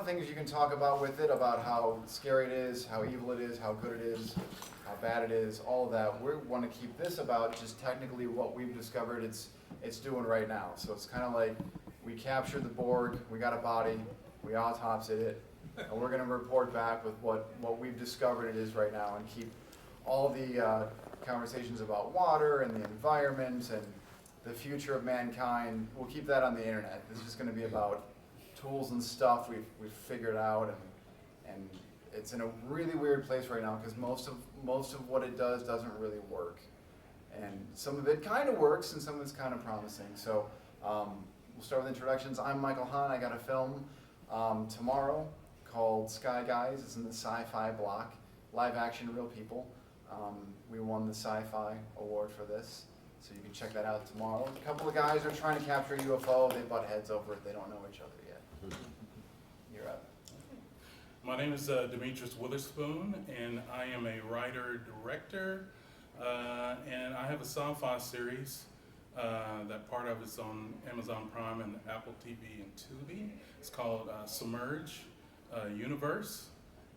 things you can talk about with it, about how scary it is, how evil it is, how good it is, how bad it is, all of that. We want to keep this about just technically what we've discovered it's doing right now. So it's kind of like we captured the Borg, we got a body, we autopsied it, and we're going to report back with what we've discovered it is right now, and keep all the conversations about water and the environment and the future of mankind. We'll keep that on the internet. This is just going to be about tools and stuff we've figured out, and it's in a really weird place right now because most of what it does doesn't really work, and some of it kind of works and some of it's kind of promising. So we'll start with introductions. I'm Michael Hahn. I got a film tomorrow called Sky Guys. It's in the sci-fi block, live action, real people. We won the sci-fi award for this, so you can check that out tomorrow. A couple of guys are trying to capture a UFO. They butt heads over it. They don't know each other yet. You're up. My name is Demetrius Witherspoon, and I am a writer-director, and I have a sci-fi series that part of it's on Amazon Prime and Apple TV and Tubi. It's called Submerge Universe,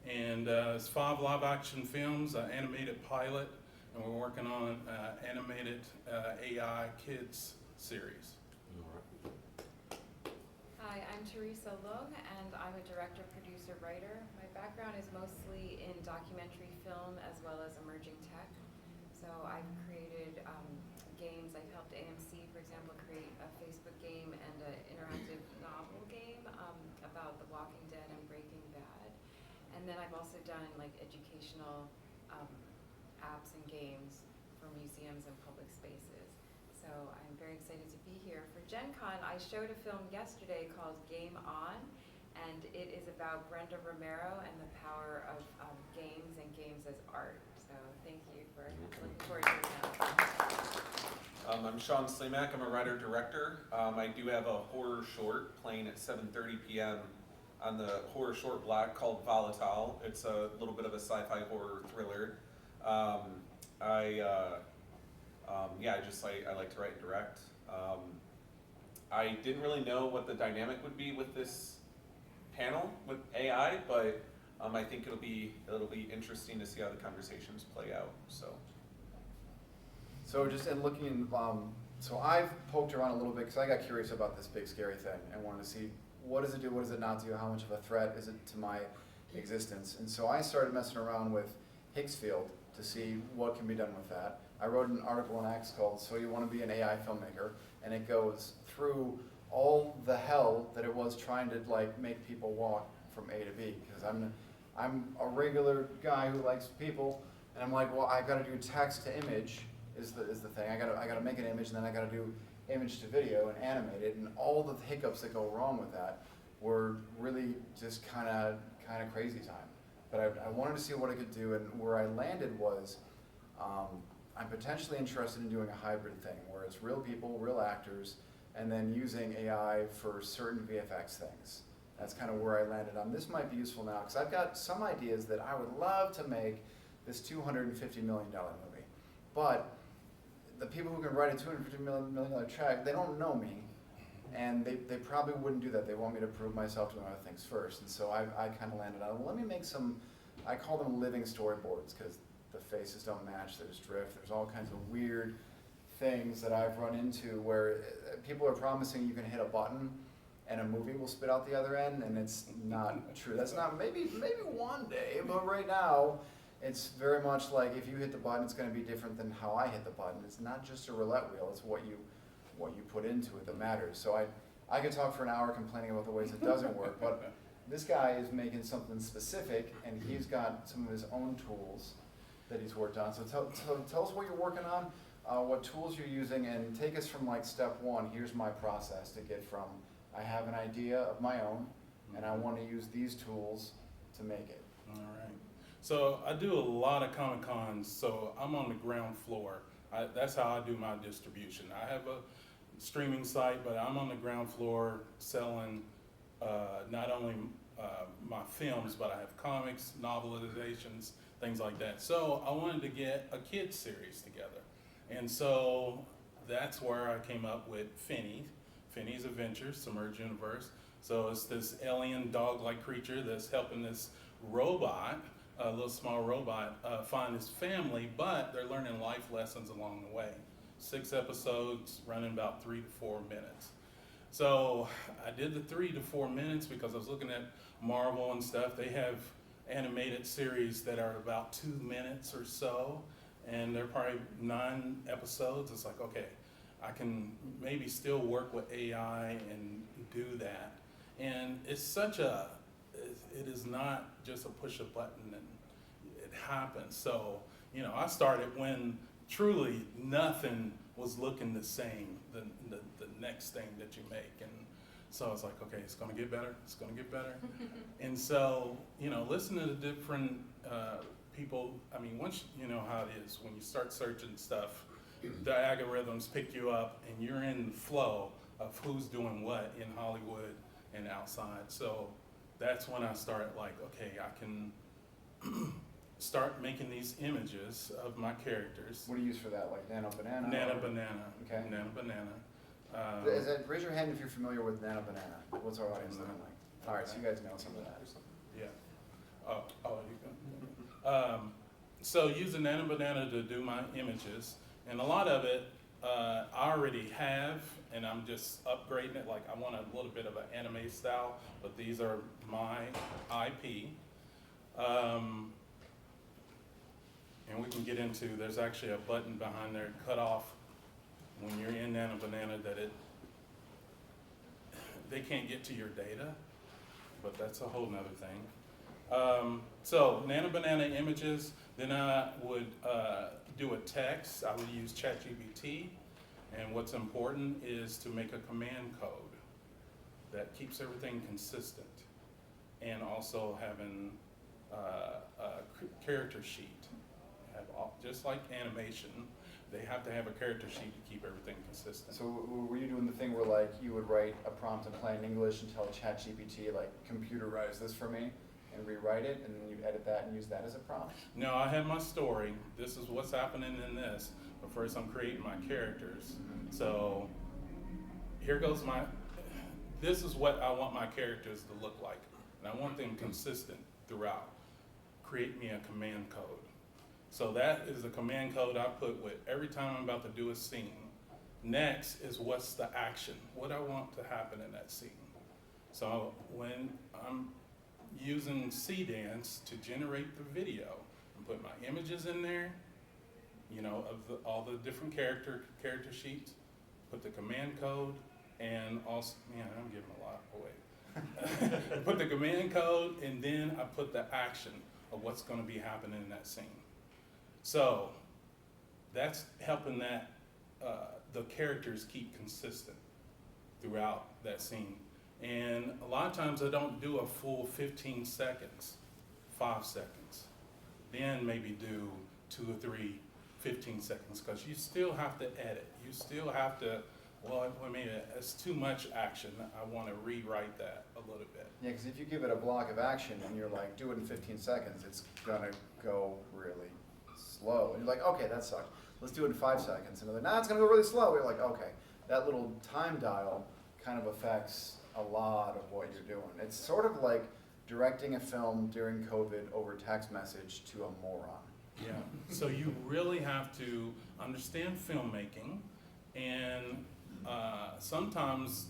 and it's 5 live-action films, an animated pilot, and we're working on an animated AI kids series. Hi, I'm Teresa Lung, and I'm a director, producer, writer. My background is mostly in documentary film as well as emerging tech. So I've created games. I've helped AMC, for example, create a Facebook game and an interactive novel game about The Walking Dead and Breaking Bad. And then I've also done like educational apps and games for museums and public spaces. So I'm very excited to be here. For Gen Con, I showed a film yesterday called Game On, and it is about Brenda Romero and the power of games and games as art. So thank you for looking forward to that. I'm Sean Slimak. I'm a writer-director. I do have a horror short playing at 7:30 p.m. on the horror short block called Volatile. It's a little bit of a sci-fi horror thriller. I like to write and direct. I didn't really know what the dynamic would be with this panel with AI, but I think it'll be interesting to see how the conversations play out. So just in looking, so I've poked around a little bit because I got curious about this big scary thing and wanted to see what does it do, what does it not do, how much of a threat is it to my existence. And so I started messing around with Higgs field to see what can be done with that. I wrote an article in X called "So You Want to Be an AI Filmmaker," and it goes through all the hell that it was trying to like make people walk from A to B. Because I'm a regular guy who likes people, and I'm like, well, I got to do text to image is the thing. I gotta make an image, and then I got to do image to video and animate it, and all the hiccups that go wrong with that were really just kind of crazy time. But I wanted to see what I could do, and where I landed was I'm potentially interested in doing a hybrid thing where it's real people, real actors, and then using AI for certain VFX things. That's kind of where I landed on. This might be useful now because I've got some ideas that I would love to make this $250 million movie. But the people who can write a $250 million check, they don't know me, and they probably wouldn't do that. They want me to prove myself doing other things first. And so I kind of landed on, well, let me make some, I call them living storyboards because the faces don't match, they just drift. There's all kinds of weird things that I've run into where people are promising you can hit a button and a movie will spit out the other end, and it's not true. That's not, maybe one day, but right now, it's very much like if you hit the button, it's going to be different than how I hit the button. It's not just a roulette wheel, it's what you put into it that matters. So I could talk for an hour complaining about the ways it doesn't work, but this guy is making something specific, and he's got some of his own tools that he's worked on. So tell us what you're working on, what tools you're using, and take us from like step one. Here's my process to get from I have an idea of my own, and I want to use these tools to make it. All right. So I do a lot of Comic Cons, so I'm on the ground floor. That's how I do my distribution. I have a streaming site, but I'm on the ground floor selling not only my films, but I have comics, novelizations, things like that. So I wanted to get a kids series together. And so that's where I came up with Finney's Adventures, Submerge Universe. So it's this alien dog-like creature that's helping this robot, a little small robot, find his family, but they're learning life lessons along the way. 6 episodes running about 3 to 4 minutes. So I did the 3 to 4 minutes because I was looking at Marvel and stuff. They have animated series that are about 2 minutes or so, and they're probably 9 episodes. It's like, okay, I can maybe still work with AI and do that. And it's such a, it is not just a push a button and it happens. So, you know, I started when truly nothing was looking the same, the next thing that you make. And so I was like, okay, it's gonna get better, it's gonna get better. And so, you know, listen to the different people. I mean, once you know how it is, when you start searching stuff, the algorithms pick you up and you're in the flow of who's doing what in Hollywood and outside. So that's when I started like, okay, I can start making these images of my characters. What do you use for that, like Nano Banana? Nana or- Banana. Okay. Nana Banana. Raise your hand if you're familiar with Nano Banana. What's our audience looking like? All right, so you guys know some of that. Yeah. You go. So using Nana Banana to do my images, and a lot of it I already have, and I'm just upgrading it. Like I want a little bit of an anime style, but these are my IP. And we can get into, there's actually a button behind there, cut off when you're in Nano Banana that they can't get to your data, but that's a whole nother thing. So Nano Banana images, then I would do a text. I would use ChatGPT, and what's important is to make a command code that keeps everything consistent, and also having a character sheet. Just like animation, they have to have a character sheet to keep everything consistent. So were you doing the thing where like you would write a prompt in plain English and tell ChatGPT like computerize this for me and rewrite it, and then you edit that and use that as a prompt? No, I had my story. This is what's happening in this, but first I'm creating my characters. So here goes this is what I want my characters to look like, and I want them consistent throughout. Create me a command code. So that is the command code I put with every time I'm about to do a scene. Next is what's the action, what I want to happen in that scene. So when I'm using Cdance to generate the video, and put my images in there, you know, of all the different character sheets, put the command code, and also, man, I'm giving a lot away. Put the command code, and then I put the action of what's gonna be happening in that scene. So that's helping that the characters keep consistent throughout that scene. And a lot of times I don't do a full 15 seconds, 5 seconds. Then maybe do 2 or 3 15 seconds, because you still have to edit. You still have to, well, maybe it's too much action. I want to rewrite that a little bit. Yeah, because if you give it a block of action and you're like, do it in 15 seconds, it's gonna go really slow. And you're like, okay, that sucked. Let's do it in 5 seconds. And they're like, nah, it's gonna go really slow. You're like, okay. That little time dial kind of affects a lot of what you're doing. It's sort of like directing a film during COVID over text message to a moron. Yeah, so you really have to understand filmmaking, and sometimes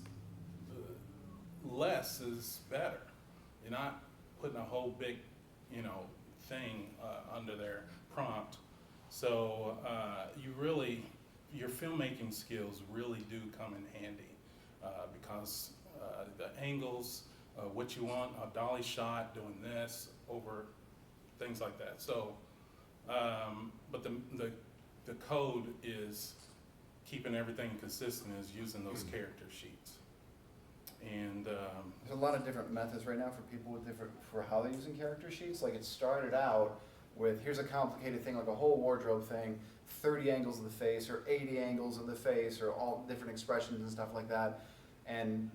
less is better. You're not putting a whole big, you know, thing under their prompt. So your filmmaking skills really do come in handy because the angles, what you want, a dolly shot, doing this, over things like that. So, but the code is keeping everything consistent, is using those character sheets. And There's a lot of different methods right now for people with for how they're using character sheets. Like it started out with, here's a complicated thing, like a whole wardrobe thing, 30 angles of the face or 80 angles of the face or all different expressions and stuff like that. And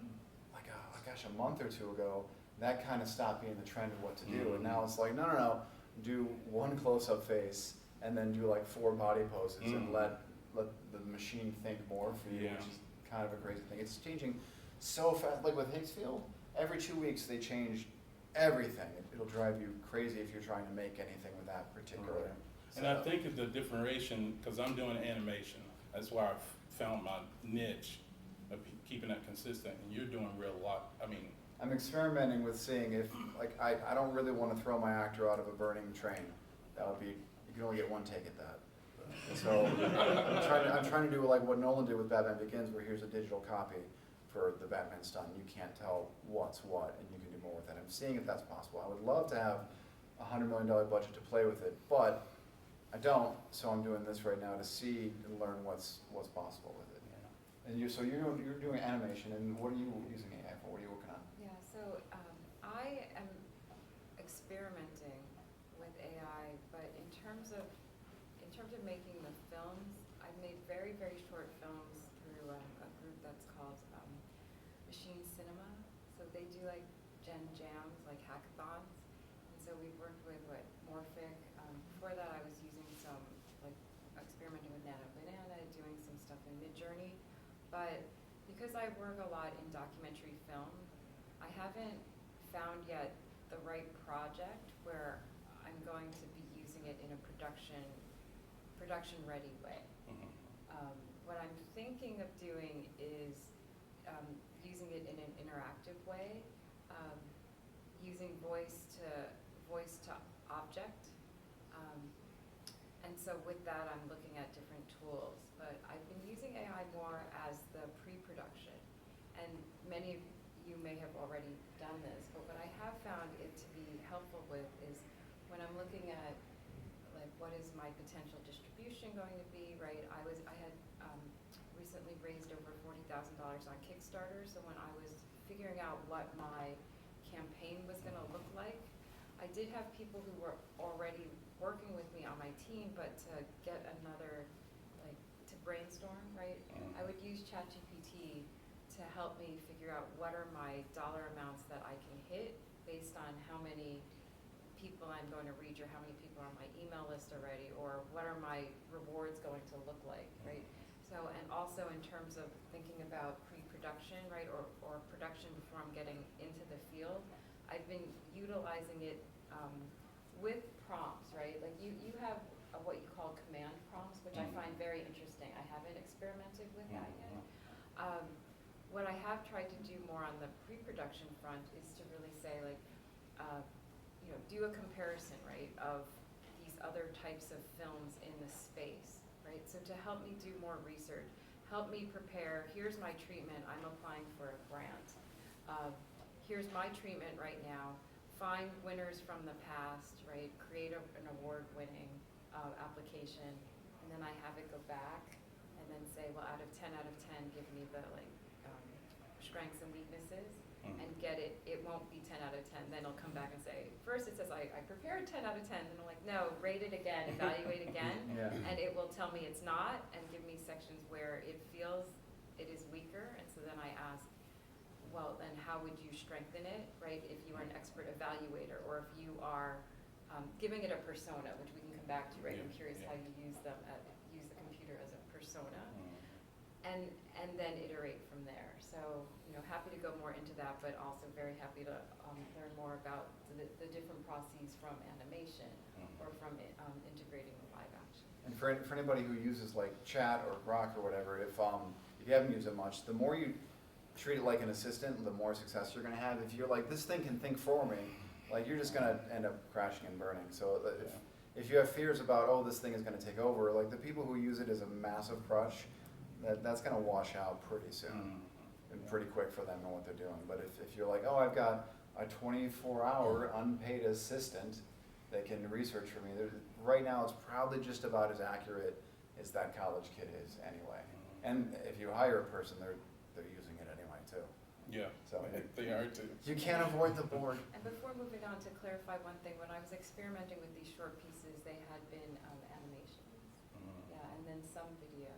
like, oh gosh, a month or two ago, that kind of stopped being the trend of what to do. And now it's like, no, do one close-up face and then do like 4 body poses and let the machine think more for you, Yeah. which is kind of a crazy thing. It's changing so fast. Like with Higgsfield, every 2 weeks they change everything. It'll drive you crazy if you're trying to make anything with that particular. Right. And I setup. think of the differentiation, because I'm doing animation, that's why I've found my niche of keeping that consistent, and you're doing real lot, I mean, I'm experimenting with seeing if, like, I don't really want to throw my actor out of a burning train. That would be, you can only get one take at that. So I'm trying to do like what Nolan did with Batman Begins, where here's a digital copy for the Batman stunt. You can't tell what's what, and you can do more with it. I'm seeing if that's possible. I would love to have $100 million budget to play with it, but I don't. So I'm doing this right now to see and learn what's possible with it. And you're doing animation, and what are you using AI for? What are you working on? Yeah, so I am experimenting with AI, but in terms of making the films, I've made very, very short films through a group that's called Machine Cinema. So they do like Gen Jams, like hackathons. And so we've worked with Morphic. Before that I was using some, like experimenting with Nano Banana, doing some stuff in Midjourney. But because I work a lot in documentary film, I haven't found yet the right project where I'm going to be using it in a production-ready way. What I'm thinking of doing is using it in an interactive way, using voice to object. And so with that, I'm looking at different tools. But I've been using AI more as the pre-production. And many of you may have already done this, but what I have found it to be helpful with is when I'm looking at like what is my potential distribution going to be, right? I had recently raised over $40,000 on Kickstarter, so when I was figuring out what my campaign was going to look like, I did have people who were already working with me on my team, but to get another, like, to brainstorm, right? I would use ChatGPT to help me figure out what are my dollar amounts that I can hit based on how many people I'm going to reach or how many people are on my email list already, or what are my rewards going to look like, right? So, and also in terms of thinking about pre-production, right, or production before I'm getting into the field, I've been utilizing it with prompts, right? Like you have what you call command prompts, which I find very interesting. I haven't experimented with that yet. What I have tried to do more on the pre-production front is to really say, like, do a comparison, right, of these other types of films in the space, right? So to help me do more research, help me prepare, here's my treatment, I'm applying for a grant. Here's my treatment right now, find winners from the past, right? Create an award-winning application, and then I have it go back and then say, well, out of 10 out of 10, give me the strengths and weaknesses, and get it. It won't be 10 out of 10. Then it'll come back and say, first it says I prepared 10 out of 10. Then I'm like, no, rate it again, evaluate again, Yeah. and it will tell me it's not, and give me sections where it feels it is weaker. And so then I ask, well, then how would you strengthen it, right? If you are an expert evaluator, or if you are giving it a persona, which we can come back to, right? I'm curious how you use the computer as a persona, and then iterate from there. So, happy to go more into that, but also very happy to learn more about the different processes from animation or from integrating with live action. And for anybody who uses like Chat or Grok or whatever, if you haven't used it much, the more you treat it like an assistant, the more success you're going to have. If you're like, this thing can think for me, like you're just going to end up crashing and burning. So if you have fears about, oh, this thing is going to take over, like the people who use it as a massive crush, that's going to wash out pretty soon and pretty quick for them and what they're doing. But if you're like, oh, I've got a 24-hour unpaid assistant that can research for me, right now it's probably just about as accurate as that college kid is anyway. And if you hire a person, they're using it anyway too. Yeah, So they are too. you can't avoid the board. And before moving on, to clarify one thing, when I was experimenting with these short pieces, they had been animations, yeah, and then some video.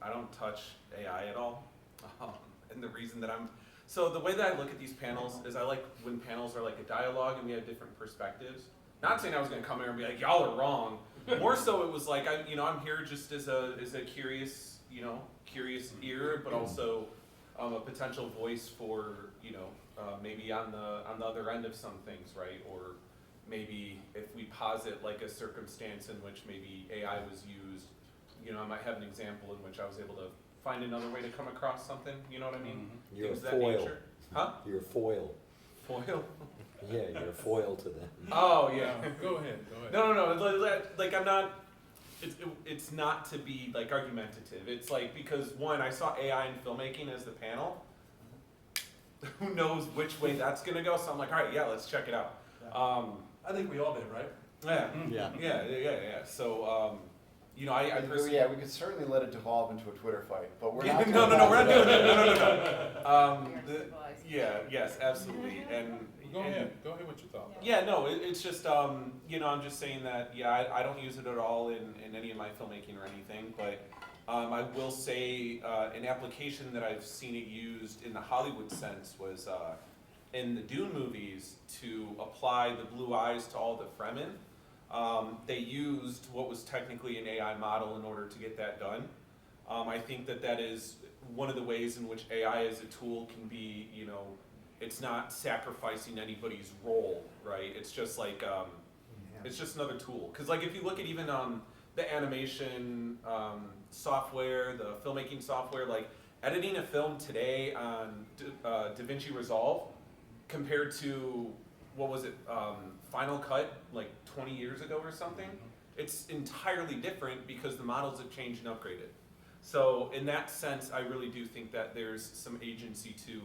I don't touch AI at all. And the reason that so the way that I look at these panels is I like when panels are like a dialogue and we have different perspectives. Not saying I was gonna come here and be like, y'all are wrong, More so, it was like I'm here just as a curious curious ear, but also a potential voice for maybe on the other end of some things, right? Or maybe if we posit like a circumstance in which maybe AI was used, I might have an example in which I was able to find another way to come across something. You know what I mean? You're a Things of that foil. nature. Huh? You're a foil. Foil. Yeah, you're a foil to them. Oh yeah. Go ahead. No. Like I'm not. It's not to be like argumentative. It's like because one, I saw AI in filmmaking as the panel. Who knows which way that's gonna go? So I'm like, all right, yeah, let's check it out. I think we all did, right? Yeah. Yeah. Yeah. So I personally. Yeah, we could certainly let it devolve into a Twitter fight, but we're Yeah, not. no, gonna we're not pass doing it that. up. No. We are The- civilized. yes, absolutely. And Go ahead with your thoughts. Yeah, no, it's just I'm just saying that I don't use it at all in any of my filmmaking or anything, but I will say an application that I've seen it used in the Hollywood sense was in the Dune movies to apply the blue eyes to all the Fremen. They used what was technically an AI model in order to get that done. I think that is one of the ways in which AI as a tool can be, it's not sacrificing anybody's role, right? It's just like, it's just another tool. Because like if you look at even the animation software, the filmmaking software, like editing a film today on DaVinci Resolve compared to, what was it, Final Cut like 20 years ago or something, it's entirely different because the models have changed and upgraded. So in that sense, I really do think that there's some agency to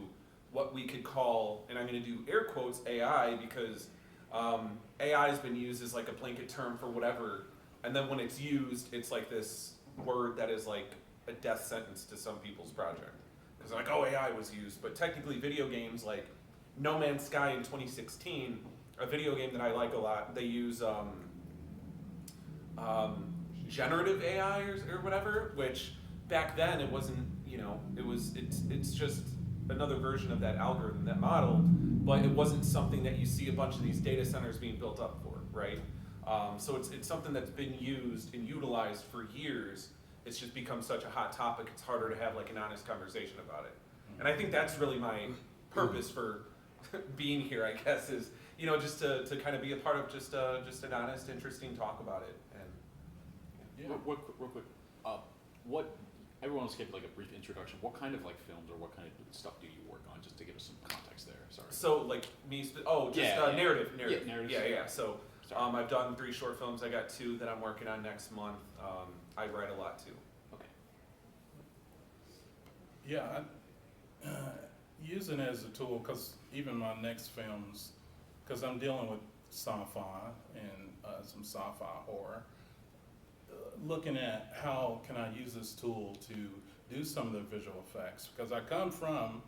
what we could call, and I'm going to do air quotes, AI, because AI has been used as like a blanket term for whatever, and then when it's used, it's like this word that is like a death sentence to some people's project. Because they're like, oh, AI was used, but technically video games like No Man's Sky in 2016, a video game that I like a lot, they use generative AI or whatever, which back then it wasn't, it's just another version of that algorithm, that model, but it wasn't something that you see a bunch of these data centers being built up for, right? So it's something that's been used and utilized for years. It's just become such a hot topic, it's harder to have like an honest conversation about it. And I think that's really my purpose for being here, I guess, is, just to kind of be a part of just an honest, interesting talk about it. And Real quick, what everyone else gave like a brief introduction. What kind of like films or what kind of stuff do you work on? Just to give us some context there. Sorry. so like narrative. Yeah, narratives. Yeah. So Sorry. I've done 3 short films. I got 2 that I'm working on next month. I write a lot too. Okay. Yeah, using it as a tool, because even my next films, because I'm dealing with sci-fi and some sci-fi horror, looking at how can I use this tool to do some of the visual effects, because I come from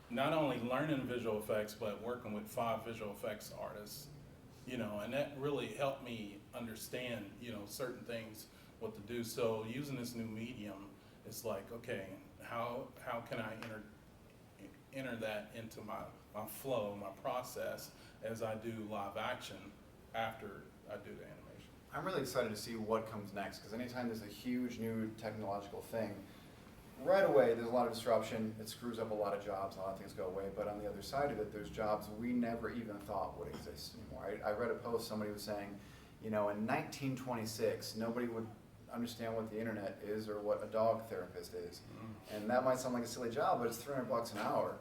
not only learning visual effects, but working with 5 visual effects artists, and that really helped me understand, certain things, what to do. So using this new medium, it's like, okay, how can I enter that into my flow, my process, as I do live action after I do the animation. I'm really excited to see what comes next, because anytime there's a huge new technological thing, right away there's a lot of disruption, it screws up a lot of jobs, a lot of things go away, but on the other side of it, there's jobs we never even thought would exist anymore. I read a post, somebody was saying, in 1926, nobody would understand what the internet is or what a dog therapist is. And that might sound like a silly job, but it's $300 an hour,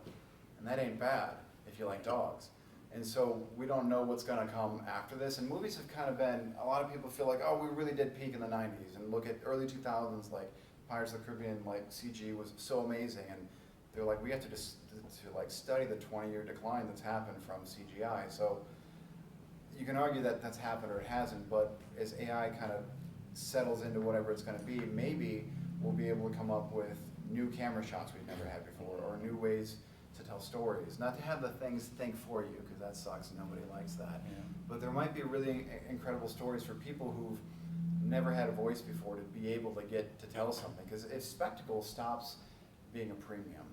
and that ain't bad if you like dogs. And so we don't know what's gonna come after this, and movies have kind of been, a lot of people feel like, oh, we really did peak in the 90s, and look at early 2000s, like Pirates of the Caribbean, like CG was so amazing, and they're like, we have to just study the 20-year decline that's happened from CGI. So you can argue that that's happened or it hasn't, but as AI kind of settles into whatever it's gonna be, maybe we'll be able to come up with new camera shots we've never had before, or new ways to tell stories. Not to have the things think for you, because that sucks and nobody likes that. Yeah. But there might be really incredible stories for people who've never had a voice before to be able to get to tell something. Because if spectacle stops being a premium,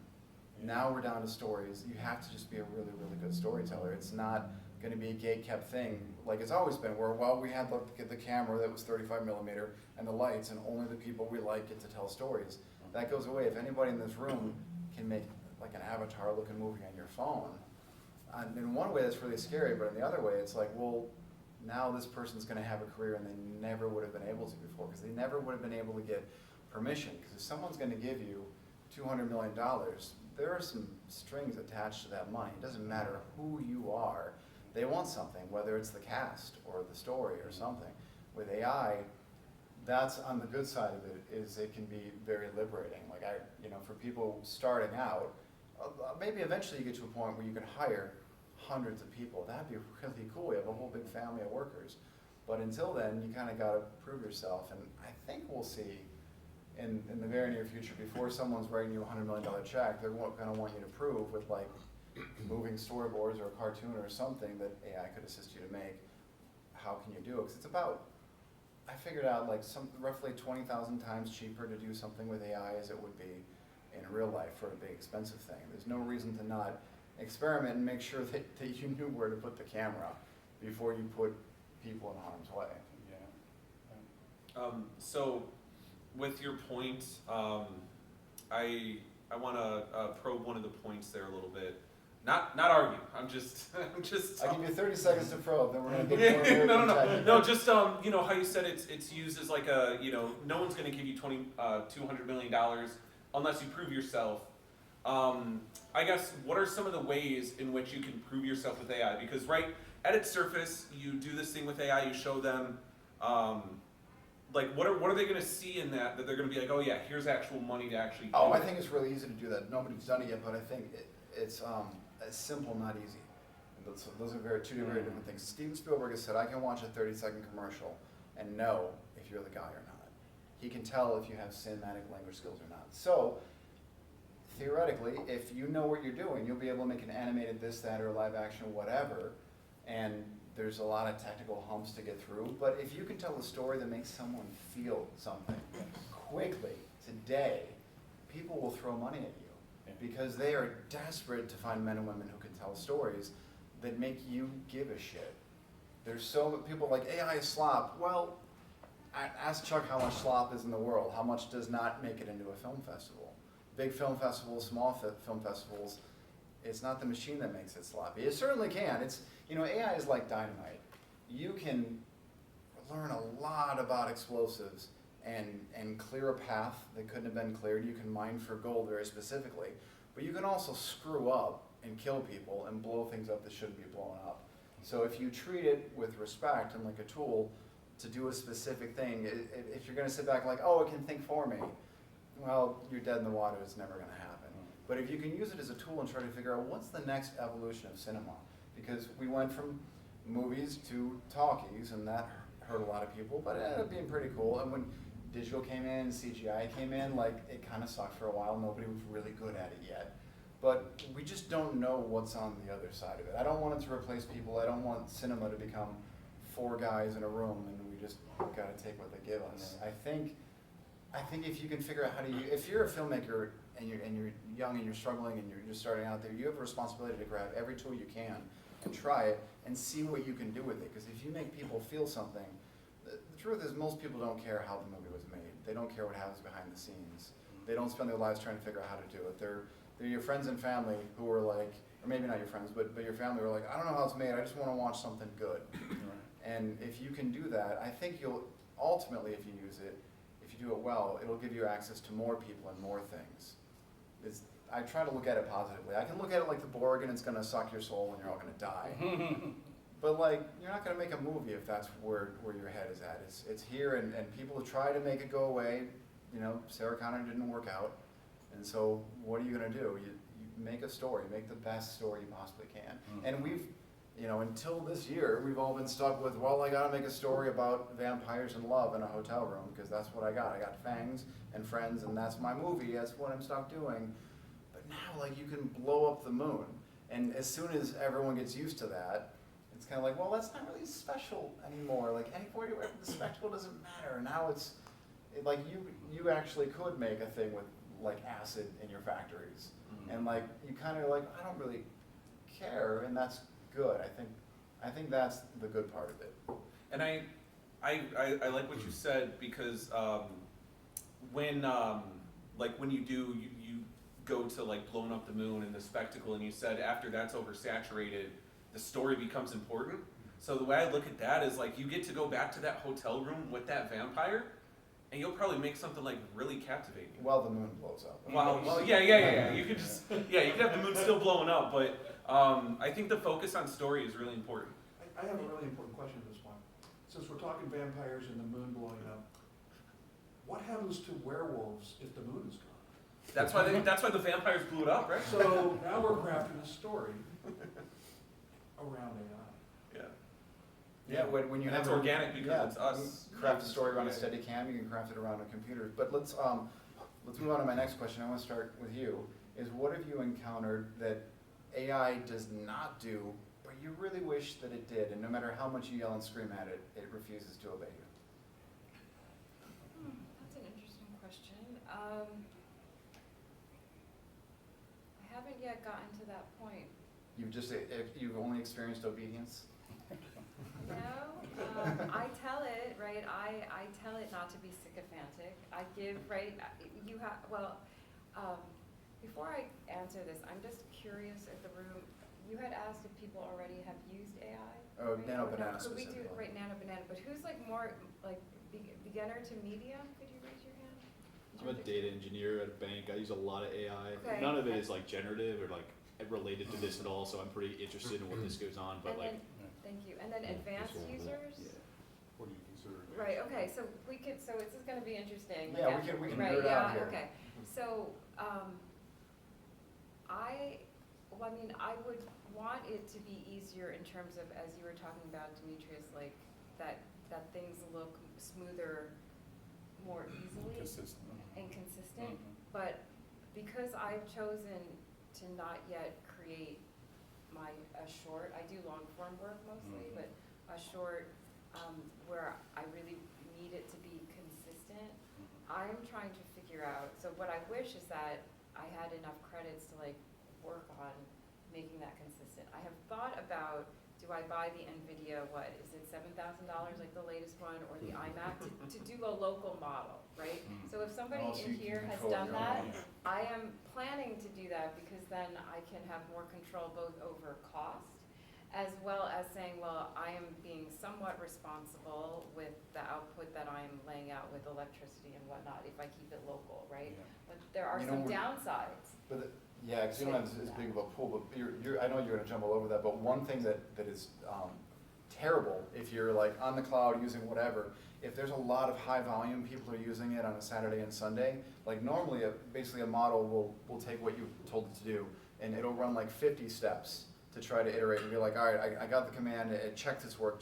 now we're down to stories. You have to just be a really, really good storyteller. It's not gonna be a gate-kept thing, like it's always been, where, well, we had the camera that was 35 millimeter and the lights, and only the people we like get to tell stories. That goes away. If anybody in this room can make like an Avatar-looking movie on your phone, and in one way that's really scary, but in the other way, it's like, well, now this person's gonna have a career and they never would have been able to before, because they never would have been able to get permission, because if someone's gonna give you $200 million, there are some strings attached to that money. It doesn't matter who you are. They want something, whether it's the cast or the story or something. With AI, that's on the good side of it, is it can be very liberating. Like for people starting out, maybe eventually you get to a point where you can hire hundreds of people. That'd be really cool. You have a whole big family of workers. But until then, you kind of got to prove yourself. And I think we'll see in the very near future, before someone's writing you a $100 million check, they're going to want you to prove with like moving storyboards or a cartoon or something that AI could assist you to make. How can you do it? Because it's about, I figured out like roughly 20,000 times cheaper to do something with AI as it would be in real life for a big expensive thing. There's no reason to not experiment and make sure that you knew where to put the camera before you put people in harm's way. Yeah. So with your point, I want to probe one of the points there a little bit. Not argue. I'm just. I'll give you 30 seconds to probe, then we're going to get more No. Just how you said it's used as like a no one's going to give you $200 million unless you prove yourself. I guess what are some of the ways in which you can prove yourself with AI? Because right at its surface, you do this thing with AI. You show them. Like what are they going to see in that they're going to be like, oh yeah, here's actual money to actually do I it? think it's really easy to do that. Nobody's done it yet, but I think it's simple, not easy. Those are two very different things. Steven Spielberg has said, I can watch a 30-second commercial and know if you're the guy or not. He can tell if you have cinematic language skills or not. So, theoretically, if you know what you're doing, you'll be able to make an animated this, that, or live action, whatever, and there's a lot of technical humps to get through, but if you can tell a story that makes someone feel something quickly, today, people will throw money at you. Because they are desperate to find men and women who can tell stories that make you give a shit. There's so many people like AI is slop. Well, ask Chuck how much slop is in the world. How much does not make it into a film festival? Big film festivals, small film festivals, it's not the machine that makes it sloppy. It certainly can. AI is like dynamite. You can learn a lot about explosives and clear a path that couldn't have been cleared. You can mine for gold very specifically, but you can also screw up and kill people and blow things up that shouldn't be blown up. So if you treat it with respect and like a tool to do a specific thing, if you're going to sit back like, oh, it can think for me, well, you're dead in the water. It's never going to happen. But if you can use it as a tool and try to figure out what's the next evolution of cinema, because we went from movies to talkies, and that hurt a lot of people, but it ended up being pretty cool. And when digital came in, CGI came in, like it kind of sucked for a while. Nobody was really good at it yet. But we just don't know what's on the other side of it. I don't want it to replace people. I don't want cinema to become 4 guys in a room and we just got to take what they give us. I think if you can figure out how to if you're a filmmaker and you're young and you're struggling and you're just starting out there, you have a responsibility to grab every tool you can and try it and see what you can do with it. Because if you make people feel something, the truth is most people don't care how the movie was made. They don't care what happens behind the scenes. They don't spend their lives trying to figure out how to do it. They're your friends and family who are like, or maybe not your friends, but your family who are like, I don't know how it's made, I just want to watch something good. And if you can do that, I think you'll ultimately, if you use it, if you do it well, it'll give you access to more people and more things. I try to look at it positively. I can look at it like the Borg and it's going to suck your soul and you're all going to die. But like, you're not going to make a movie if that's where your head is at. It's here, and people try to make it go away. Sarah Connor didn't work out. And so what are you going to do? You make a story, make the best story you possibly can. And we've, until this year, we've all been stuck with, well, I got to make a story about vampires and love in a hotel room because that's what I got. I got fangs and friends, and that's my movie. That's what I'm stuck doing. But now, like, you can blow up the moon. And as soon as everyone gets used to that, it's kind of like, well, that's not really special anymore. Like, anywhere you the spectacle doesn't matter. Now like you actually could make a thing with like acid in your factories, and like you kind of like, I don't really care, and that's good. I I think that's the good part of it. And I like what you said because when when you go to like blowing up the moon and the spectacle, and you said after that's oversaturated, the story becomes important. So the way I look at that is like you get to go back to that hotel room with that vampire, and you'll probably make something like really captivating. Well, the moon blows up. Well, yeah. You could you could have the moon still blowing up, but I think the focus on story is really important. I have a really important question at this point. Since we're talking vampires and the moon blowing up, what happens to werewolves if the moon is gone? That's why the vampires blew it up, right? So now we're crafting a story around AI. Yeah. Yeah, when you And have it's a- organic because yeah, it's us. you craft a story around a Yeah. steady cam, you can craft it around a computer. But let's move on to my next question. I want to start with you. Is what have you encountered that AI does not do, but you really wish that it did, and no matter how much you yell and scream at it, it refuses to obey you? That's an interesting question. I haven't yet gotten to that point. You've only experienced obedience? No, I tell it, right, I tell it not to be sycophantic. I give, right, you have, well, before I answer this, I'm just curious if the room, you had asked if people already have used AI? Oh, right? Nano Or no? Banana Could we do, specifically. right, Nano Banana, but who's like more, like, beginner to medium? Could you raise your hand? I'm a data engineer at a bank. I use a lot of AI. Okay. None of it is like generative or like related to this at all, so I'm pretty interested in what this goes on, but And like, then, thank you, and then Yeah, advanced that's what I'm users? What do you consider? Right, okay, so we could, so this is gonna be interesting. Yeah, like, we can right, nerd out here. Yeah, okay, so, I mean, I would want it to be easier in terms of, as you were talking about, Demetrius, like, that things look smoother more easily Consistent. and consistent. Mhm. But because I've chosen to not yet create a short, I do long form work mostly, Mhm. but a short where I really need it to be consistent, I'm trying to figure out, so what I wish is that I had enough credits to like work on making that consistent. I have thought about, do I buy the NVIDIA, what, is it $7,000, like the latest one, or the iMac, to do a local model, right? Mhm. So if somebody Oh, so in you can here has control done your that, own. I am planning to do that because then I can have more control both over cost as well as saying, well, I am being somewhat responsible with the output that I'm laying out with electricity and whatnot if I keep it local, right? Yeah. But there are You know, some we're- downsides. But, yeah, because you don't have as big of a pool, but I know you're gonna jump all over that, but one thing that is terrible, if you're like on the cloud using whatever, if there's a lot of high volume, people are using it on a Saturday and Sunday, like normally, basically a model will take what you told it to do, and it'll run like 50 steps to try to iterate and be like, all right, I got the command, it checks its work,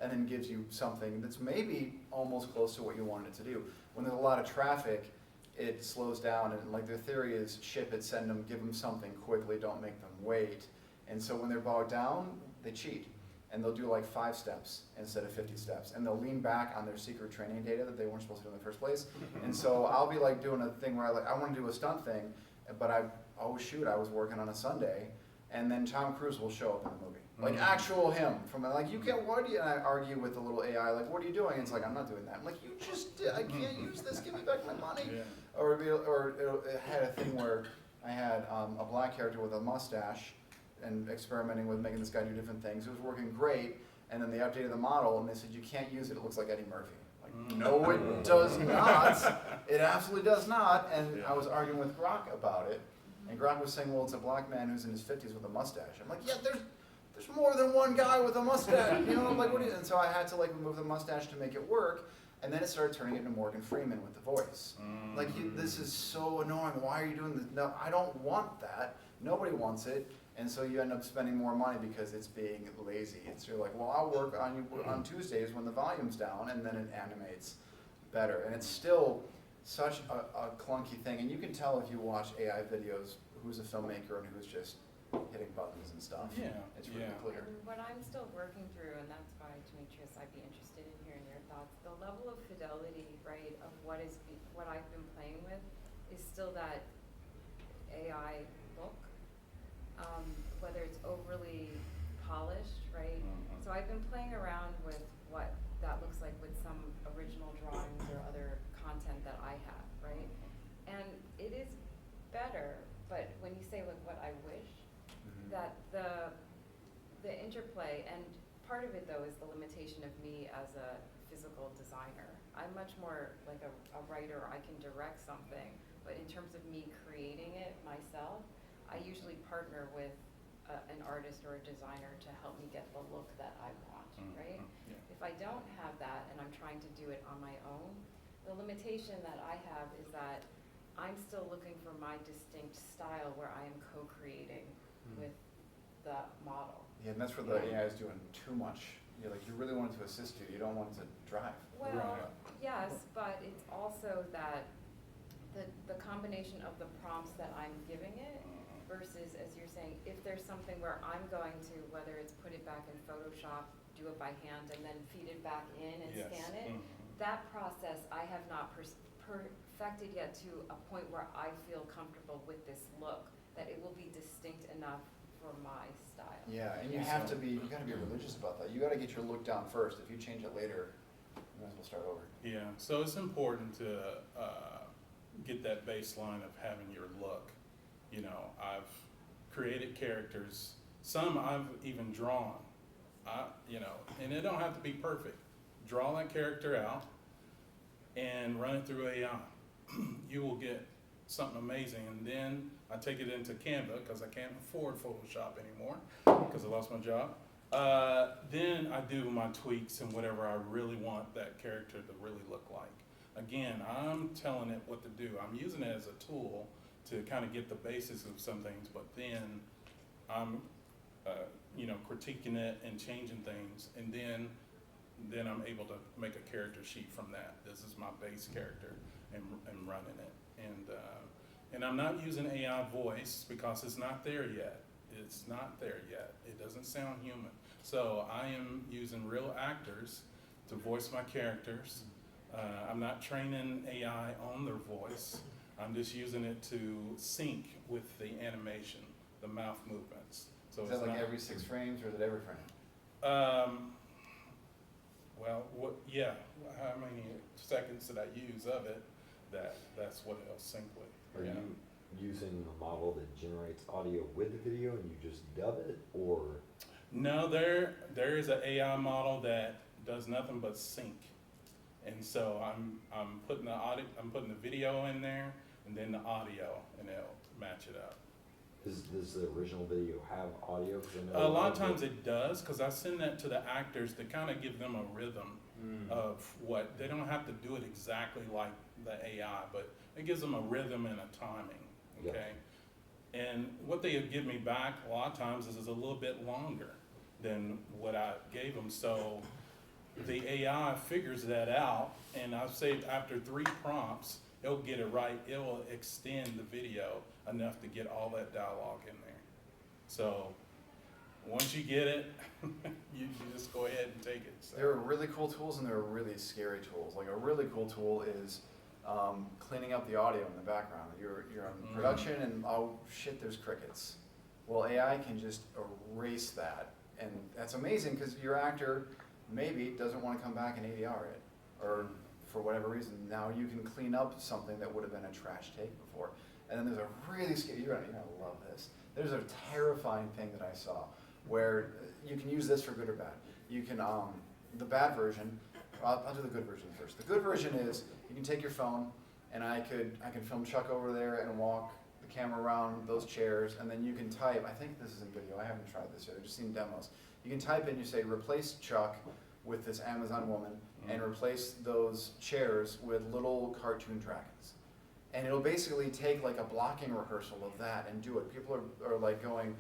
and then gives you something that's maybe almost close to what you wanted it to do. When there's a lot of traffic, it slows down, and like their theory is ship it, send them, give them something quickly, don't make them wait. And so when they're bogged down, they cheat. And they'll do like 5 steps instead of 50 steps. And they'll lean back on their secret training data that they weren't supposed to do in the first place. And so I'll be like doing a thing where I want to do a stunt thing, but I was working on a Sunday, and then Tom Cruise will show up in the movie. Like actual him, from like, you can't, what do you, and I argue with the little AI, like, what are you doing? And it's like, I'm not doing that. I'm like, you just did, I can't use this, give me back my money. Yeah. Or it had a thing where I had a black character with a mustache and experimenting with making this guy do different things. It was working great, and then they updated the model and they said, you can't use it, it looks like Eddie Murphy. Like, no, it does not. It absolutely does not. And I was arguing with Grok about it, and Grok was saying, well, it's a black man who's in his 50s with a mustache. I'm like, yeah, there's more than one guy with a mustache. You know, I'm like, what do you? And so I had to like remove the mustache to make it work. And then it started turning into Morgan Freeman with the voice. Like, this is so annoying. Why are you doing this? No, I don't want that. Nobody wants it. And so you end up spending more money because it's being lazy. You're like, well, I'll work on Tuesdays when the volume's down, and then it animates better. And it's still such a clunky thing. And you can tell if you watch AI videos who's a filmmaker and who's just hitting buttons and stuff. Yeah, It's really yeah. clear. And what I'm still working through, and that's why, Demetrius, I'd be interested in hearing your thoughts, the level of fidelity, right, of what I've been playing with is still that AI look. Whether it's overly polished, right? Mhm. So I've been playing around with what that looks like with some original drawings or other content that I have, right? And it is better, but when you say like what I wish, Mhm. that the interplay, and part of it though is the limitation of me as a physical designer. I'm much more like a writer, I can direct something, but in terms of me creating it myself, I usually partner with an artist or a designer to help me get the look that I want, right? Mhm. Yeah. If I don't have that and I'm trying to do it on my own, the limitation that I have is that I'm still looking for my distinct style where I am co-creating with the model. Yeah, and that's where the AI is doing too much. You're like, you really want it to assist you, you don't want it to drive. Well, Right. yes, but it's also that the combination of the prompts that I'm giving it versus, as you're saying, if there's something where I'm going to, whether it's put it back in Photoshop, do it by hand, and then feed it back in and Yes. scan it, Mhm. that process I have not perfected yet to a point where I feel comfortable with this look, that it will be distinct enough for my style. Yeah, and you Yeah. have to be, you gotta be religious about that. You gotta get your look down first. If you change it later, you might as well start over. Yeah, so it's important to get that baseline of having your look. You know, I've created characters, some I've even drawn, and it don't have to be perfect. Draw that character out and run it through AI. You will get something amazing, and then I take it into Canva because I can't afford Photoshop anymore because I lost my job. Then I do my tweaks and whatever I really want that character to really look like. Again, I'm telling it what to do. I'm using it as a tool to kind of get the basis of some things, but then I'm, critiquing it and changing things, and then I'm able to make a character sheet from that. This is my base character, and running it. And I'm not using AI voice because it's not there yet. It's not there yet. It doesn't sound human. So I am using real actors to voice my characters. I'm not training AI on their voice. I'm just using it to sync with the animation, the mouth movements. So Is it's that like not, every 6 frames or is it every frame? yeah, how many seconds did I use of it? That's what it'll sync with. Are Yeah. you using a model that generates audio with the video and you just dub it, or? No, there is an AI model that does nothing but sync, and so I'm putting the video in there, and then the audio, and it'll match it up. Does the original video have audio? 'Cause I A know lot of times it does, because I send that to the actors to kind of give them a rhythm of what, they don't have to do it exactly like the AI, but it gives them a rhythm and a timing, Yeah. okay? And what they give me back a lot of times is a little bit longer than what I gave them, so the AI figures that out, and I've saved after 3 prompts, it'll get it right, it will extend the video enough to get all that dialogue in there. So, once you get it, you just go ahead and take it. So. There are really cool tools and there are really scary tools. Like a really cool tool is cleaning up the audio in the background. You're in production and oh shit, there's crickets. Well, AI can just erase that, and that's amazing because your actor maybe doesn't want to come back and ADR it, or for whatever reason. Now you can clean up something that would have been a trash take before. And then there's a really scary, you're gonna love this. There's a terrifying thing that I saw where you can use this for good or bad. You can, the bad version, I'll do the good version first. The good version is you can take your phone and I can film Chuck over there and walk the camera around those chairs, and then you can type, I think this is in video, I haven't tried this yet, I've just seen demos. You can type in, you say replace Chuck with this Amazon woman and replace those chairs with little cartoon dragons. And it'll basically take like a blocking rehearsal of that and do it. People are like going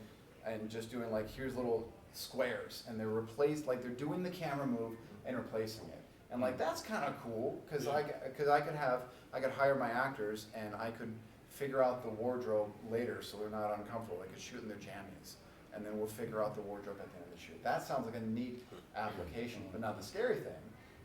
and just doing like, here's little squares, and they're replaced, like they're doing the camera move and replacing it. And like, that's kind of cool, because I could hire my actors and I could figure out the wardrobe later so they're not uncomfortable. They could shoot in their jammies, and then we'll figure out the wardrobe at the end of the shoot. That sounds like a neat application. But now the scary thing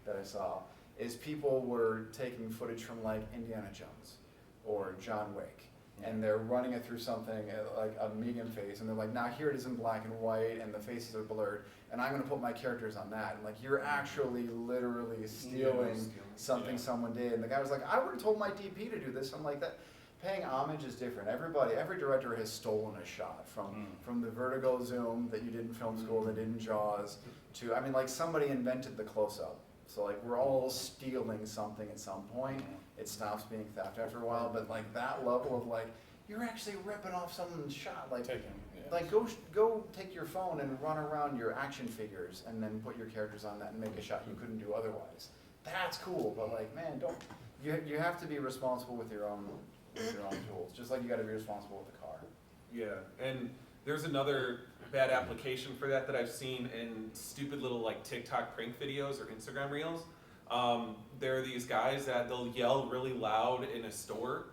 that I saw is people were taking footage from like Indiana Jones or John Wick, and they're running it through something like a medium face, and they're like, now here it is in black and white, and the faces are blurred, and I'm gonna put my characters on that. And like, you're actually literally stealing something Yeah. someone did. And the guy was like, I would have told my DP to do this. I'm like, that paying homage is different. Every director has stolen a shot from the vertigo zoom that you did in film school, that did in Jaws, to, I mean, like, somebody invented the close-up. So like, we're all stealing something at some point. It stops being theft after a while, but like that level of like, you're actually ripping off someone's shot. Like, Taken, yeah. like go take your phone and run around your action figures and then put your characters on that and make a shot you couldn't do otherwise. That's cool, but like, man, don't, you have to be responsible with your own tools, just like you gotta be responsible with the car. Yeah, and there's another bad application for that I've seen in stupid little like TikTok prank videos or Instagram reels. There are these guys that they'll yell really loud in a store,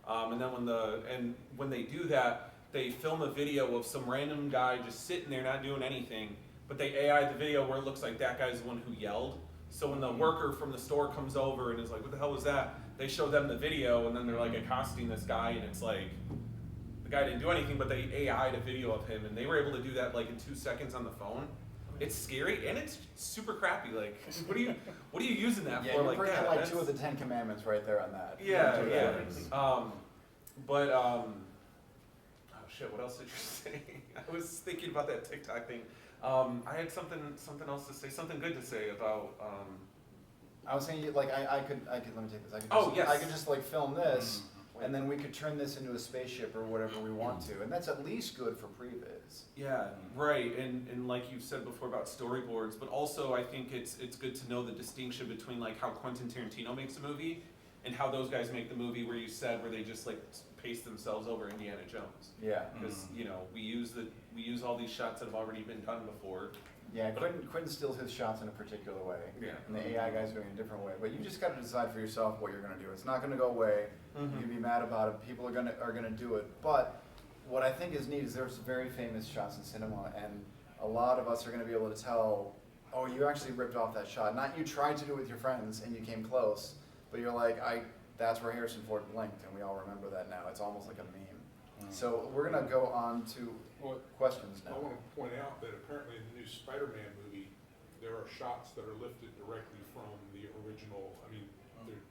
and then when they do that, they film a video of some random guy just sitting there not doing anything, but they AI the video where it looks like that guy's the one who yelled. So when the worker from the store comes over and is like, what the hell was that? They show them the video, and then they're like accosting this guy, and it's like, the guy didn't do anything, but they AI'd a video of him, and they were able to do that like in 2 seconds on the phone. It's scary, and it's super crappy. Like, what are you using that Yeah, for? you're Like breaking that? like That's- 2 of the 10 commandments right there on that. Yeah, Don't do yeah. that. Oh shit, what else did you say? I was thinking about that TikTok thing. I had something else to say, something good to say about, I was saying, like, I could, let me take this. Oh, yes. I could just like film this, and then we could turn this into a spaceship or whatever we want to, and that's at least good for previs. yeah, right, and like you said before about storyboards, but also I think it's good to know the distinction between like how Quentin Tarantino makes a movie and how those guys make the movie where you said where they just like paste themselves over Indiana Jones. Yeah. Because you know we use all these shots that have already been done before. Yeah, Quentin steals his shots in a particular way, Yeah. and the AI guy's doing it a different way. But you just got to decide for yourself what you're going to do. It's not going to go away. You can be mad about it. People are gonna do it. But what I think is neat is there's very famous shots in cinema, and a lot of us are going to be able to tell, oh, you actually ripped off that shot. Not you tried to do it with your friends and you came close, but you're like, that's where Harrison Ford blinked, and we all remember that now. It's almost like a meme. So we're gonna go on to questions I now. want to point out that apparently in the new Spider-Man movie, there are shots that are lifted directly from the original. I mean,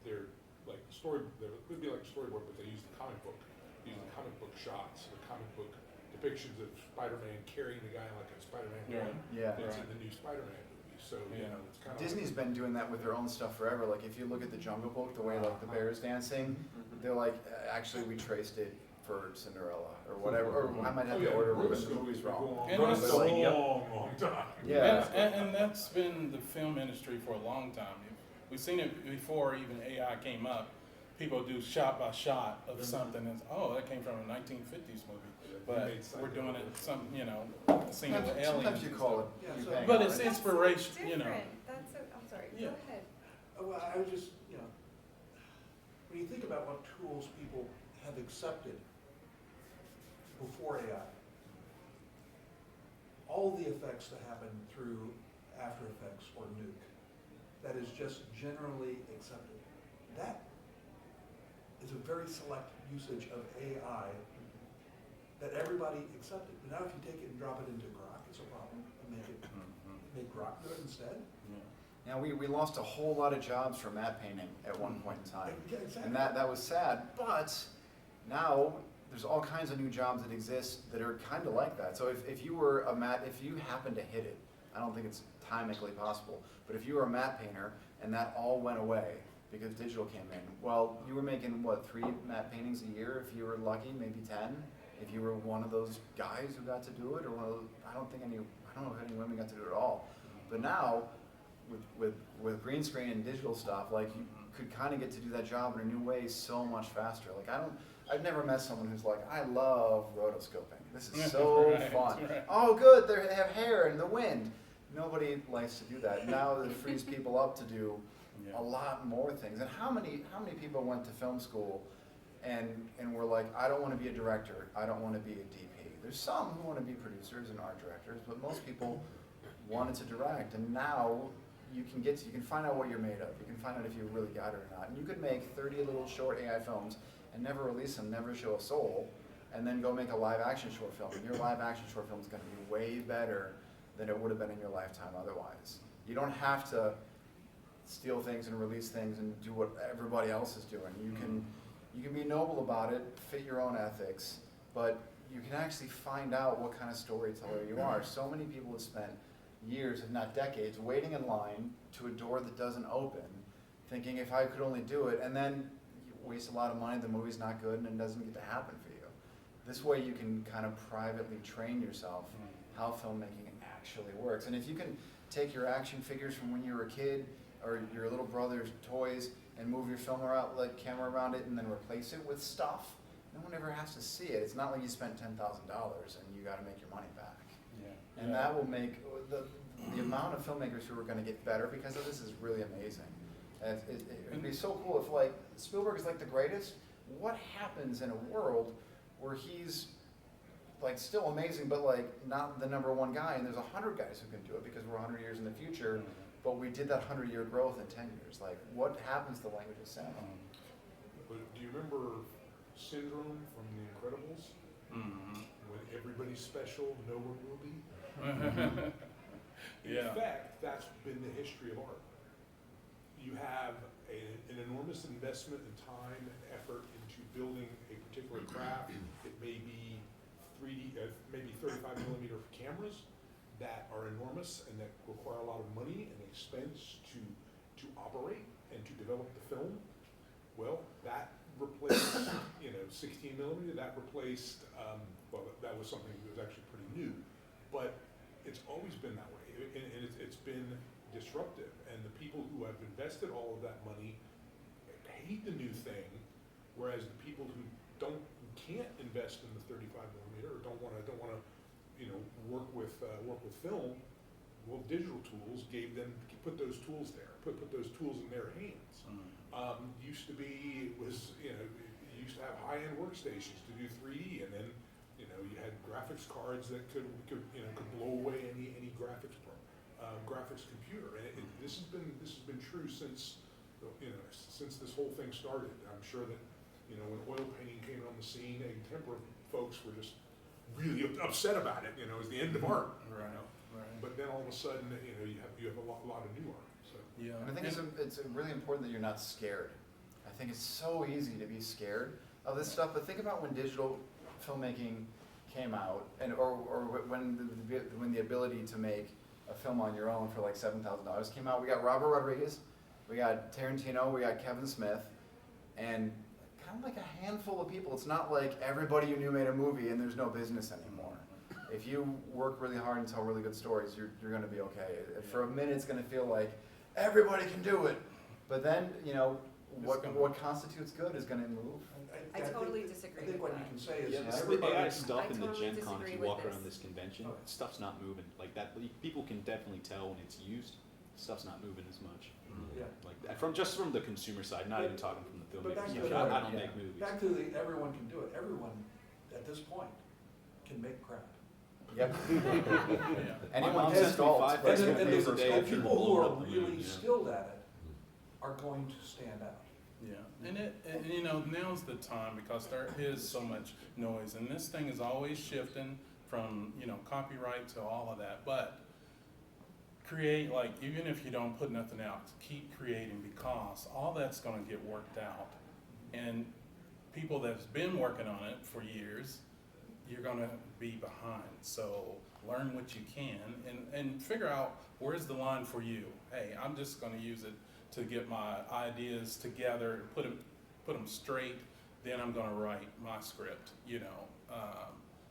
they're like it would be like a storyboard, but they use the comic book shots, the comic book depictions of Spider-Man carrying the guy like a Spider-Man gun. Yeah. That's in the new Spider-Man movie. So you know, it's kind of Disney's been doing that with their own stuff forever. Like if you look at the Jungle Book, the way like the bears dancing, they're like, actually we traced it for Cinderella or whatever. Or I might have the order of the movies wrong. And for a that's- long time. Yeah. And that's been the film industry for a long time. We've seen it before even AI came up. People do shot by shot of something and, oh, that came from a 1950s movie. But we're doing it, seeing it with aliens. Sometimes you and call it. stuff. Yeah, you so- bang But on it's it. inspiration, Different. That's so, I'm sorry, Yeah. go ahead. Well, I was just, when you think about what tools people have accepted before AI, all the effects that happen through After Effects or Nuke, that is just generally accepted. That is a very select usage of AI that everybody accepted. But now if you take it and drop it into Grok, it's a problem, and make Grok do it instead. Yeah, we lost a whole lot of jobs for matte painting at one point in time. Yeah, exactly. And that was sad, but now there's all kinds of new jobs that exist that are kind of like that. So if you were if you happen to hit it, I don't think it's timically possible, but if you were a matte painter and that all went away because digital came in, well, you were making, 3 matte paintings a year if you were lucky, maybe 10, if you were one of those guys who got to do it, or one of those, I don't know if any women got to do it at all. But now, with green screen and digital stuff, like you could kind of get to do that job in a new way so much faster. Like I've never met someone who's like, I love rotoscoping. This is so Right, fun. right. Oh, good, they have hair in the wind. Nobody likes to do that. Now it frees people up to do a lot more things. And how many people went to film school and were like, I don't want to be a director. I don't want to be a DP. There's some who want to be producers and art directors, but most people wanted to direct. And now you can find out what you're made of. You can find out if you really got it or not. And you could make 30 little short AI films and never release them, never show a soul, and then go make a live action short film. And your live action short film is going to be way better than it would have been in your lifetime otherwise. You don't have to steal things and release things and do what everybody else is doing. You can be noble about it, fit your own ethics, but you can actually find out what kind of storyteller you are. So many people have spent years, if not decades, waiting in line to a door that doesn't open, thinking if I could only do it, and then you waste a lot of money, the movie's not good, and it doesn't get to happen for you. This way you can kind of privately train yourself how filmmaking actually works. And if you can take your action figures from when you were a kid, or your little brother's toys, and move your film around, like camera around it, and then replace it with stuff, no one ever has to see it. It's not like you spent $10,000 and you got to make your money back. Yeah. And that will make the amount of filmmakers who are going to get better because of this is really amazing. And it'd be so cool if like Spielberg is like the greatest. What happens in a world where he's like still amazing, but like not the #1 guy, and there's 100 guys who can do it because we're 100 years in the future, but we did that 100-year growth in 10 years. Like, what happens to the language of cinema? But do you remember Syndrome from The Incredibles? Mhm. When everybody's special, no one will be? In Yeah. fact, that's been the history of art. You have an enormous investment in time and effort into building a particular craft. It may be 3D, maybe 35 millimeter cameras that are enormous and that require a lot of money and expense to operate and to develop the film. Well, that replaced, 16 millimeter. That replaced, well, that was something that was actually pretty new, but it's always been that way, and it's been disruptive. And the people who have invested all of that money hate the new thing, whereas the people who can't invest in the 35 millimeter or don't want to, work with film, well, digital tools put those tools there, put those tools in their hands. Used to have high-end workstations to do 3D, and then you had graphics cards that could blow away any graphics computer. And this has been true since this whole thing started. I'm sure that when oil painting came on the scene, tempera folks were just really upset about it. It was the end of art. Right. But then all of a sudden, you have a lot of new art. So. Yeah. And I think it's really important that you're not scared. I think it's so easy to be scared of this stuff, but think about when digital filmmaking came out, or when the ability to make a film on your own for like $7,000 came out. We got Robert Rodriguez, we got Tarantino, we got Kevin Smith, and kind of like a handful of people. It's not like everybody you knew made a movie and there's no business anymore. If you work really hard and tell really good stories, you're going to be okay. For a minute, it's going to feel like everybody can do it, but then what constitutes good is going to move. I totally disagree I think with what you that. can say is Yeah, that this everybody. AI stuff I in totally the Gen Con, disagree if you with walk this. around this convention, Oh. stuff's not moving like that. People can definitely tell when it's used. Stuff's not moving as much. Yeah. Like from the consumer side, not even talking from the But back filmmakers. to I the- don't make movies. Back to the everyone can do it. Everyone at this point can make crap. Yep. Yeah. Anyone mom can sends me sculpt, 5 but pictures it's of gonna be paper for a day. And sculpture. people who blown are up on really YouTube, yeah. skilled at it are going to stand out. Yeah, and now's the time because there is so much noise, and this thing is always shifting from copyright to all of that. But create, like, even if you don't put nothing out, keep creating, because all that's going to get worked out. And people that's been working on it for years, you're going to be behind. So learn what you can and figure out where's the line for you. Hey, I'm just going to use it to get my ideas together, put them straight, then I'm gonna write my script,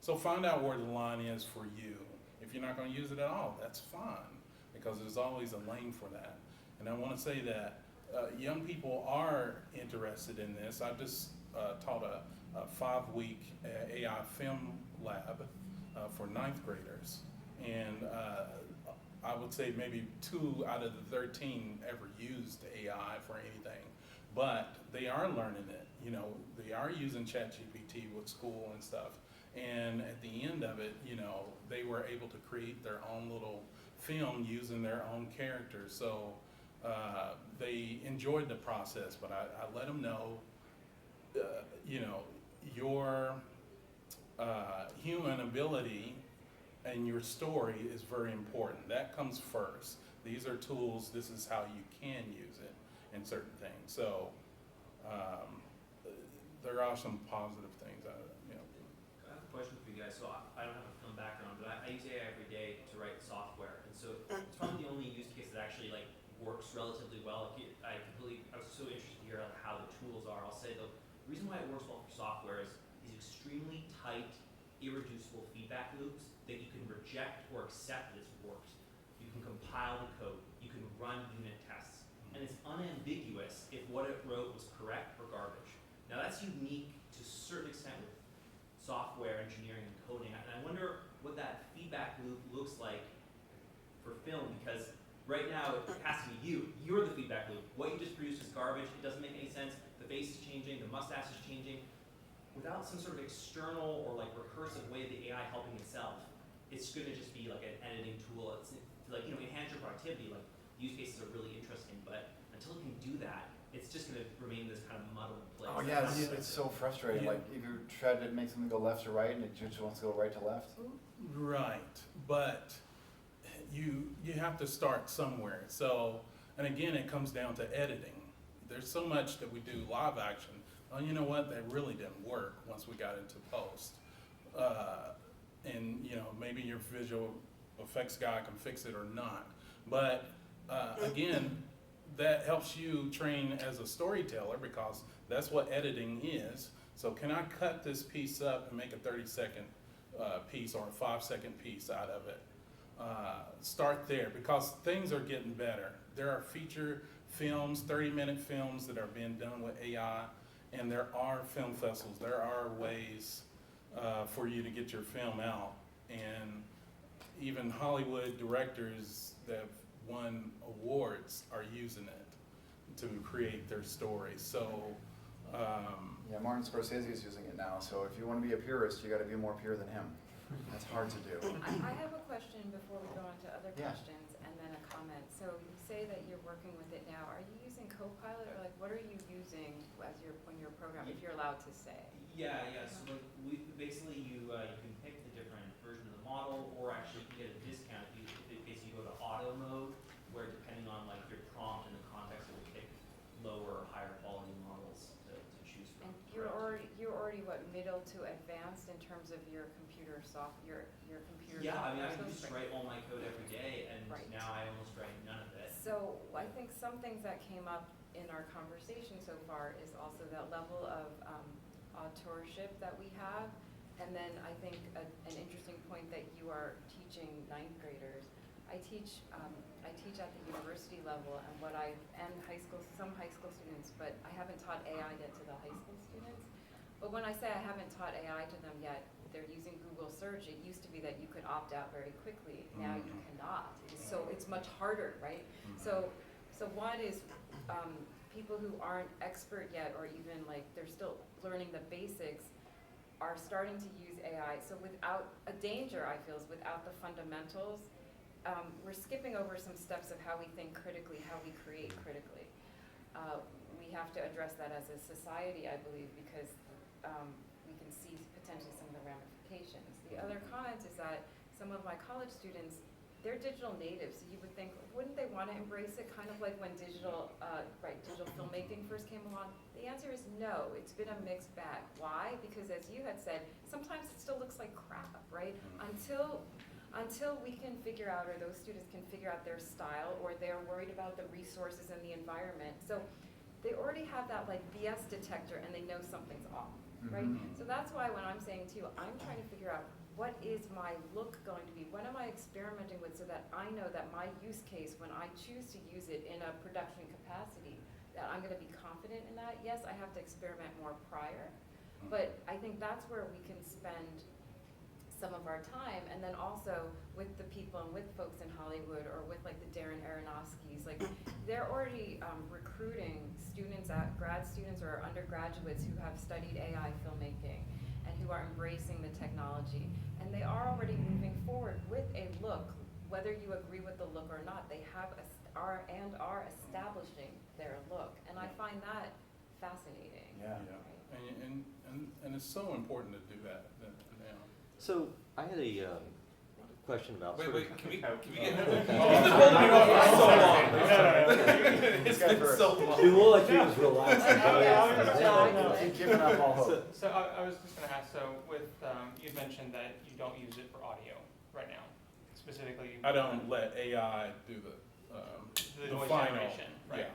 So find out where the line is for you. If you're not gonna use it at all, that's fine, because there's always a lane for that. And I wanna say that young people are interested in this. I just taught a 5-week AI film lab for 9th graders. And I would say maybe 2 out of the 13 ever used AI for anything, but they are learning it. They are using ChatGPT with school and stuff. And at the end of it, they were able to create their own little film using their own characters. So they enjoyed the process, but I let them know you know, your human ability and your story is very important. That comes first. These are tools. This is how you can use it in certain things. So there are some positive things. You know. I have a question for you guys. So I don't have a film background, but I use AI every day to write software, and so it's probably the only use case that actually like works relatively well. I was so interested to hear how the tools are. I'll say the reason why it works well for software is these extremely tight, irreducible feedback loops that you can reject or accept that it's worked. You can compile the code. You can run unit tests, and it's unambiguous if what it wrote was correct or garbage. Now that's unique to a certain extent with software engineering and coding, and I wonder what that feedback loop looks like for film, because right now it has to be you. You're the feedback loop. What you just produced is garbage. It doesn't make any sense. The face is changing. The mustache is changing. Without some sort of external or like recursive way of the AI helping itself, it's going to just be like an editing tool. It's to like, you know, enhance your productivity. Like use cases are really interesting, but until it can do that, it's just going to remain this kind of muddled place. Oh yeah, it's so frustrating. Yeah. Like if you try to make something go left to right and it just wants to go right to left. Right, but you have to start somewhere. So, and again, it comes down to editing. There's so much that we do live action. Well, you know what? That really didn't work once we got into post. And you know, maybe your visual effects guy can fix it or not. But again, that helps you train as a storyteller because that's what editing is. So can I cut this piece up and make a 30-second piece or a 5-second piece out of it? Start there because things are getting better. There are feature films, 30-minute films that are being done with AI, and there are film festivals. There are ways for you to get your film out, and even Hollywood directors that have won awards are using it to create their stories. So Yeah, Martin Scorsese is using it now. So if you want to be a purist, you got to be more pure than him. That's hard to do. I have a question before we go on to other Yeah. questions and then a comment. So you say that you're working with it now. Are you using Copilot or like what are you using as when you're programming, if you're allowed to say? Yeah. So like we basically you can pick the different version of the model, or actually you can get a discount if you go to auto mode, where depending on like your prompt and the context, it will pick lower or higher quality models to choose from. And you're already what, middle to advanced in terms of your computer your computer Yeah, I mean I software used to skills? write all my code every day, and Right. now I almost write none of it. So I think some things that came up in our conversation so far is also that level of authorship that we have. And then I think an interesting point that you are teaching ninth graders. I teach at the university level and some high school students, but I haven't taught AI yet to the high school students. But when I say I haven't taught AI to them yet, they're using Google search. It used to be that you could opt out very quickly. Now you cannot. So it's much harder, right? So one is people who aren't expert yet, or even like they're still learning the basics, are starting to use AI. So without a danger, I feel, is without the fundamentals, we're skipping over some steps of how we think critically, how we create critically. We have to address that as a society, I believe, because we can see potentially some of the ramifications. The other comment is that some of my college students, they're digital natives. So you would think, wouldn't they want to embrace it? Kind of like when digital filmmaking first came along. The answer is no. It's been a mixed bag. Why? Because as you had said, sometimes it still looks like crap, right? Until we can figure out, or those students can figure out their style, or they're worried about the resources and the environment. So they already have that like BS detector and they know something's off, right? So that's why when I'm saying to you, I'm trying to figure out what is my look going to be? What am I experimenting with so that I know that my use case, when I choose to use it in a production capacity, that I'm going to be confident in that? Yes, I have to experiment more prior, but I think that's where we can spend some of our time, and then also with the people and with folks in Hollywood, or with like the Darren Aronofskys, like they're already recruiting students, grad students or undergraduates who have studied AI filmmaking and who are embracing the technology. And they are already moving forward with a look, whether you agree with the look or not, they are establishing their look. And I find that fascinating. Yeah. Right? and it's so important to do that now. So I had a question about Wait, sort of- wait, can we get him? We've Oh, been holding it off for so long. It's been so long. It looked like he was relaxing. Keep giving up all hope. So I was just gonna ask, so with, you'd mentioned that you don't use it for audio right now, specifically. I don't let AI do the noise final. generation, right?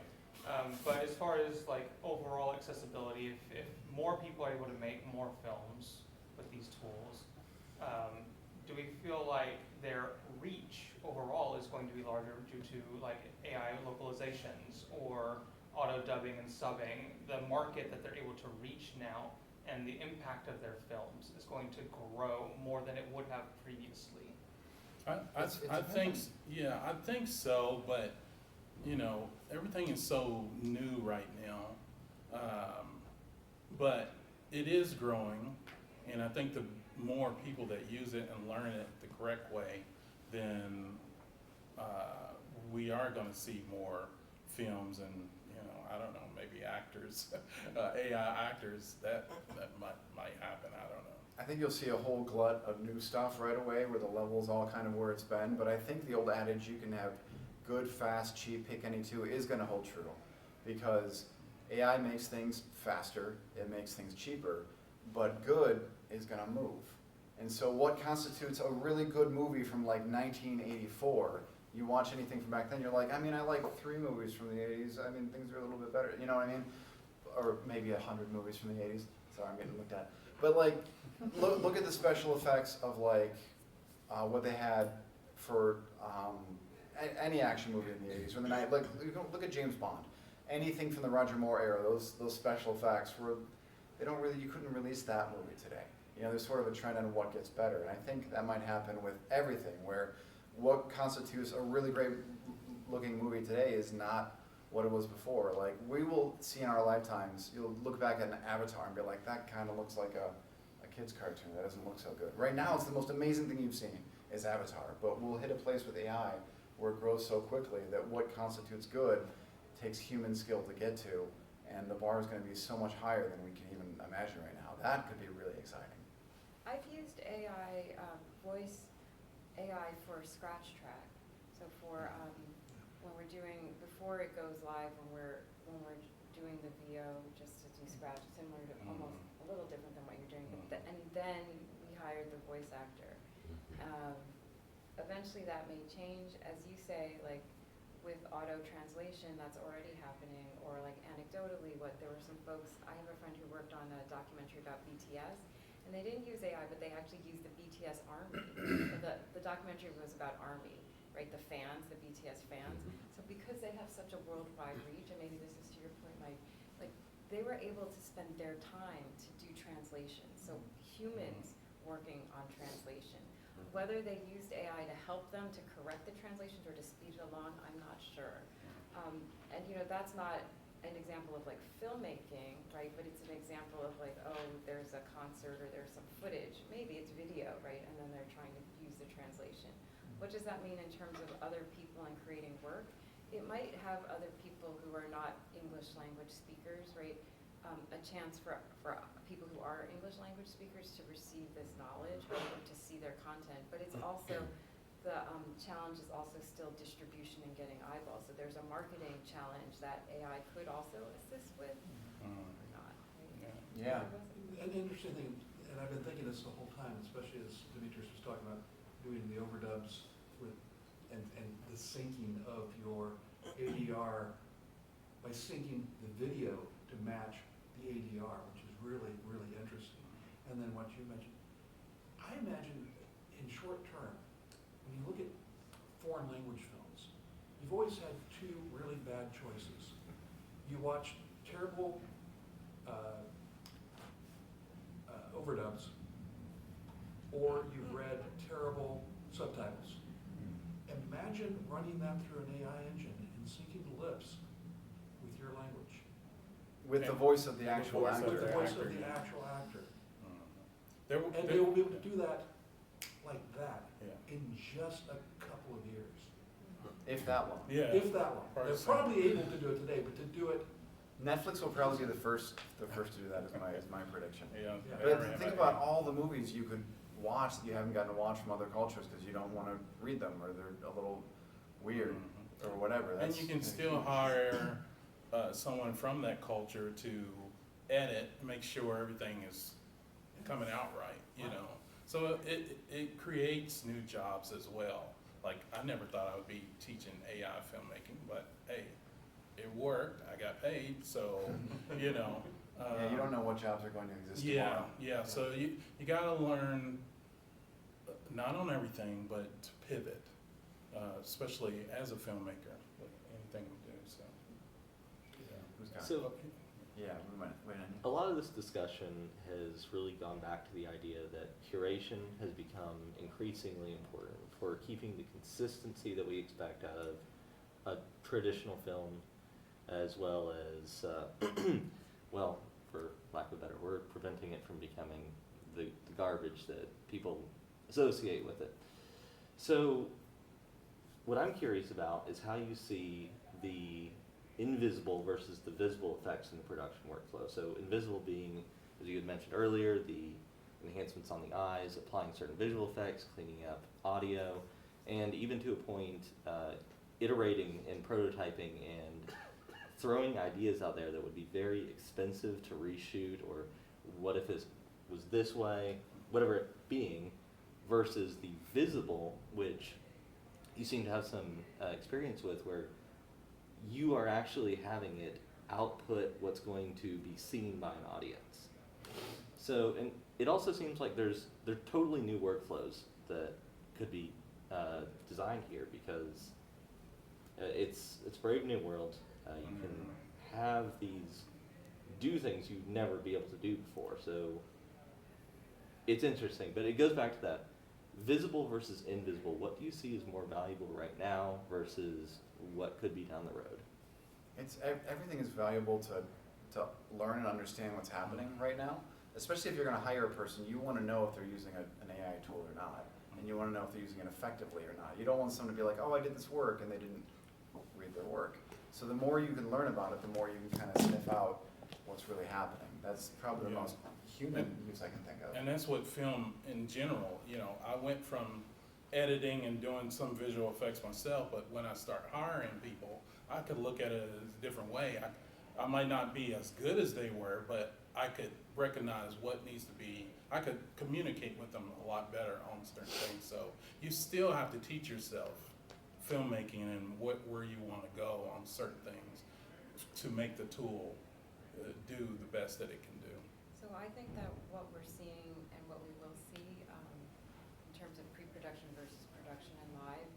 But as far as like overall accessibility, if more people are able to make more films with these tools, do we feel like their reach overall is going to be larger due to like AI localizations or auto dubbing and subbing? The market that they're able to reach now and the impact of their films is going to grow more than it would have previously. I think so, but you know, everything is so new right now. But it is growing, and I think the more people that use it and learn it the correct way, then we are going to see more films and, you know, I don't know, maybe actors, AI actors, that might happen, I don't know. I think you'll see a whole glut of new stuff right away where the level's all kind of where it's been, but I think the old adage, you can have good, fast, cheap, pick any two, is gonna hold true. Because AI makes things faster, it makes things cheaper, but good is gonna move. And so what constitutes a really good movie from like 1984, you watch anything from back then, you're like, I mean, I like 3 movies from the 80s, I mean, things are a little bit better, you know what I mean? Or maybe 100 movies from the 80s, sorry, I'm getting looked at. But like, look at the special effects of like, what they had for any action movie in the 80s or the 90s. Like, look at James Bond. Anything from the Roger Moore era, those special effects were, they don't really, you couldn't release that movie today. You know, there's sort of a trend on what gets better. And I think that might happen with everything, where what constitutes a really great looking movie today is not what it was before. Like, we will see in our lifetimes, you'll look back at an Avatar and be like, that kind of looks like a kid's cartoon, that doesn't look so good. Right now, it's the most amazing thing you've seen is Avatar, but we'll hit a place with AI where it grows so quickly that what constitutes good takes human skill to get to, and the bar is going to be so much higher than we can even imagine right now. That could be really exciting. I've used AI, voice AI for Scratch Track. So for when we're doing, before it goes live, when we're doing the VO, just to do Scratch, similar to almost a little different than what you're doing. But and then we hired the voice actor. Eventually that may change, as you say, like with auto translation, that's already happening, or like anecdotally, there were some folks, I have a friend who worked on a documentary about BTS, and they didn't use AI, but they actually used the BTS Army. So the documentary was about Army, right, the fans, the BTS fans. So because they have such a worldwide reach, and maybe this is to your point, Mike, like they were able to spend their time to do translation. So humans working on translation. Whether they used AI to help them to correct the translations or to speed it along, I'm not sure. And you know, that's not an example of like filmmaking, right? But it's an example of like, oh, there's a concert or there's some footage. Maybe it's video, right? And then they're trying to use the translation. What does that mean in terms of other people and creating work? It might have other people who are not English language speakers, right? A chance for people who are English language speakers to receive this knowledge, right, or to see their content. But it's also, the challenge is also still distribution and getting eyeballs. So there's a marketing challenge that AI could also assist with, or not. Right? Yeah. An interesting thing, and I've been thinking this the whole time, especially as Demetrius was talking about doing the overdubs with, and the syncing of your ADR by syncing the video to match the ADR, which is really, really interesting. And then what you mentioned, I imagine in short term, when you look at foreign language films, you've always had 2 really bad choices. You watch terrible overdubs, or you've read terrible subtitles. Imagine running that through an AI engine and syncing the lips with your language. With the voice of the actual voice of With actor. the voice of actor, the yeah. actual actor. And There they will be able to do that like that Yeah. in just a couple of years. If that long. Yeah. If that long. Probably They're so. probably able to do it today, but to do it Netflix will probably be the first to do that. Is my prediction. Yeah. Yeah. very But think much. about all the movies you could watch that you haven't gotten to watch from other cultures because you don't want to read them or they're a little weird Mhm. or whatever. And That's you can still hire someone from that culture to edit, make sure everything is coming out right, you know. So it creates new jobs as well. Like, I never thought I would be teaching AI filmmaking, but hey, it worked, I got paid, so, you know. Yeah, you don't know what jobs are going to exist Yeah, tomorrow. yeah, so you gotta learn, not on everything, but to pivot, especially as a filmmaker, with anything we do, so. Yeah. Who's got it? So Yeah, we might wait on a lot of this discussion has really gone back to the idea that curation has become increasingly important for keeping the consistency that we expect out of a traditional film, as well as, well, for lack of a better word, preventing it from becoming the garbage that people associate with it. So what I'm curious about is how you see the invisible versus the visible effects in the production workflow. So invisible being, as you had mentioned earlier, the enhancements on the eyes, applying certain visual effects, cleaning up audio, and even to a point, iterating and prototyping and throwing ideas out there that would be very expensive to reshoot, or what if it was this way, whatever it being, versus the visible, which you seem to have some experience with, where you are actually having it output what's going to be seen by an audience. So, and it also seems like there are totally new workflows that could be designed here, because it's a brave new world. You can have these do things you'd never be able to do before. So it's interesting, but it goes back to that visible versus invisible. What do you see as more valuable right now versus what could be down the road? Everything is valuable to learn and understand what's happening right now. Especially if you're going to hire a person, you want to know if they're using an AI tool or not, and you want to know if they're using it effectively or not. You don't want someone to be like, oh, I did this work, and they didn't read their work. So the more you can learn about it, the more you can kind of sniff out what's really happening. That's probably the Yeah. most human use I can think of. And that's what film in general, you know, I went from editing and doing some visual effects myself, but when I start hiring people, I could look at it a different way. I might not be as good as they were, but I could recognize what needs to be, I could communicate with them a lot better on certain things. So you still have to teach yourself filmmaking and where you want to go on certain things to make the tool do the best that it can do. So I think that what we're seeing and what we will see in terms of pre-production versus production and live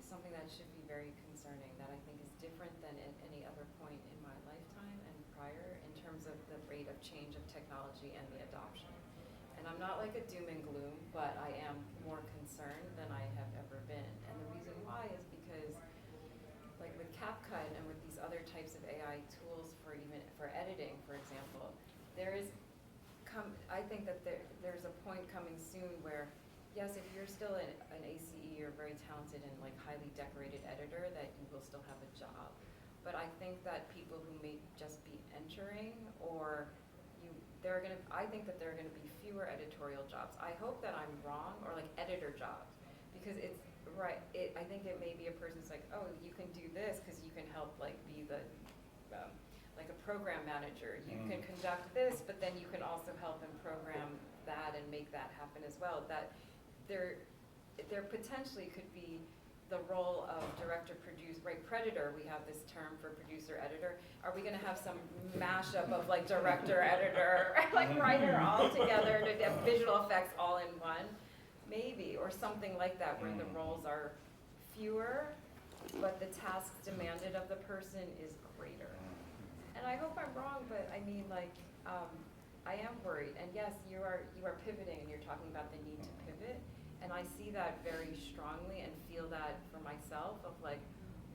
is something that should be very concerning, that I think is different than at any other point in my lifetime and prior in terms of the rate of change of technology and the adoption. And I'm not like a doom and gloom, but I am more concerned than I have ever been. And the reason why is because like with CapCut and with these other types of AI tools for editing, for example, I think that there's a point coming soon where, yes, if you're still an ACE or very talented and like highly decorated editor, that you will still have a job. But I think that people who may just be entering, or I think that there are gonna be fewer editorial jobs. I hope that I'm wrong, or like editor jobs, because it's right. I think it may be a person's like, oh, you can do this because you can help like be the like a program manager. You can conduct this, but then you can also help and program that and make that happen as well. That there potentially could be the role of director, producer, right? Predator, we have this term for producer, editor. Are we gonna have some mashup of like director, editor, like writer all together to have visual effects all in one? Maybe, or something like that, where the roles are fewer, but the tasks demanded of the person is greater. And I hope I'm wrong, but I mean, like, I am worried. And yes, you are pivoting, and you're talking about the need to pivot. And I see that very strongly and feel that for myself of like,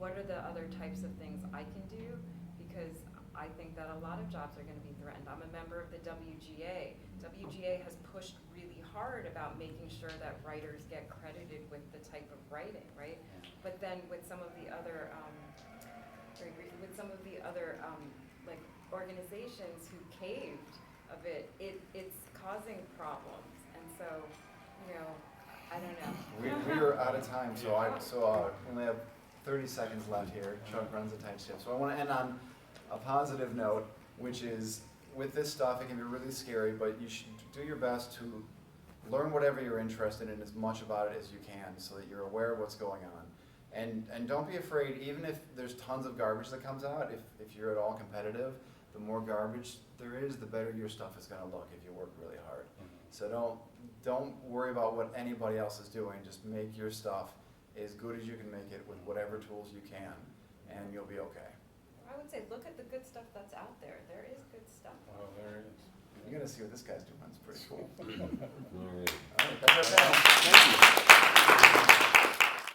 what are the other types of things I can do? Because I think that a lot of jobs are gonna be threatened. I'm a member of the WGA. WGA has pushed really hard about making sure that writers get credited with the type of writing, right? But then with some of the other, like organizations who caved a bit, it's causing problems. And so, you know, I don't know. We are out of time, so we only have 30 seconds left here. Chuck runs a tight ship. So I want to end on a positive note, which is with this stuff, it can be really scary, but you should do your best to learn whatever you're interested in as much about it as you can so that you're aware of what's going on. And don't be afraid, even if there's tons of garbage that comes out, if you're at all competitive, the more garbage there is, the better your stuff is going to look if you work really hard. So don't worry about what anybody else is doing. Just make your stuff as good as you can make it with whatever tools you can, and you'll be okay. I would say look at the good stuff that's out there. There is good stuff. Oh, there it is. You're going to see what this guy's doing. It's pretty cool. All right. All right, that's our panel. Thank you.